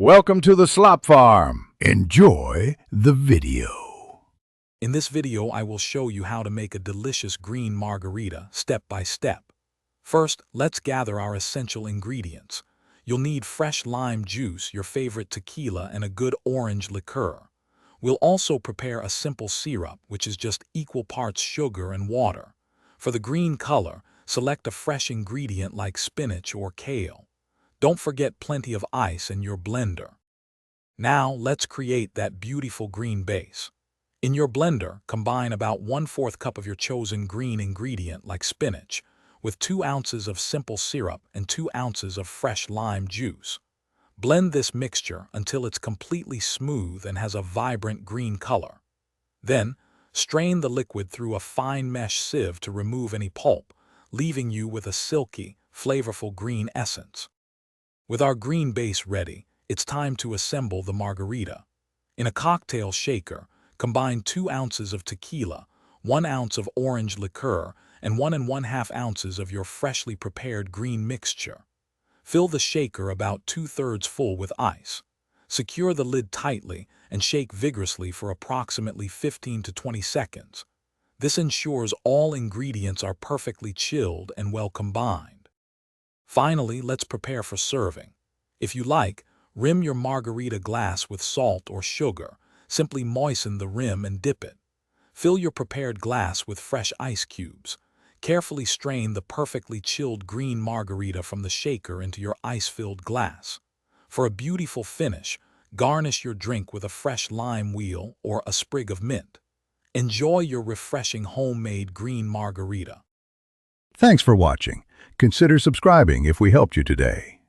Welcome to the Slop Farm. Enjoy the video. In this video, I will show you how to make a delicious green margarita step by step. First, let's gather our essential ingredients. You'll need fresh lime juice, your favorite tequila, and a good orange liqueur. We'll also prepare a simple syrup, which is just equal parts sugar and water. For the green color, select a fresh ingredient like spinach or kale. Don't forget plenty of ice in your blender. Now, let's create that beautiful green base. In your blender, combine about 1/4 cup of your chosen green ingredient like spinach with 2 ounces of simple syrup and 2 ounces of fresh lime juice. Blend this mixture until it's completely smooth and has a vibrant green color. Then, strain the liquid through a fine mesh sieve to remove any pulp, leaving you with a silky, flavorful green essence. With our green base ready, it's time to assemble the margarita. In a cocktail shaker, combine 2 ounces of tequila, 1 ounce of orange liqueur, and 1 1/2 ounces of your freshly prepared green mixture. Fill the shaker about 2/3 full with ice. Secure the lid tightly and shake vigorously for approximately 15 to 20 seconds. This ensures all ingredients are perfectly chilled and well combined. Finally, let's prepare for serving. If you like, rim your margarita glass with salt or sugar. Simply moisten the rim and dip it. Fill your prepared glass with fresh ice cubes. Carefully strain the perfectly chilled green margarita from the shaker into your ice-filled glass. For a beautiful finish, garnish your drink with a fresh lime wheel or a sprig of mint. Enjoy your refreshing homemade green margarita. Thanks for watching. Consider subscribing if we helped you today.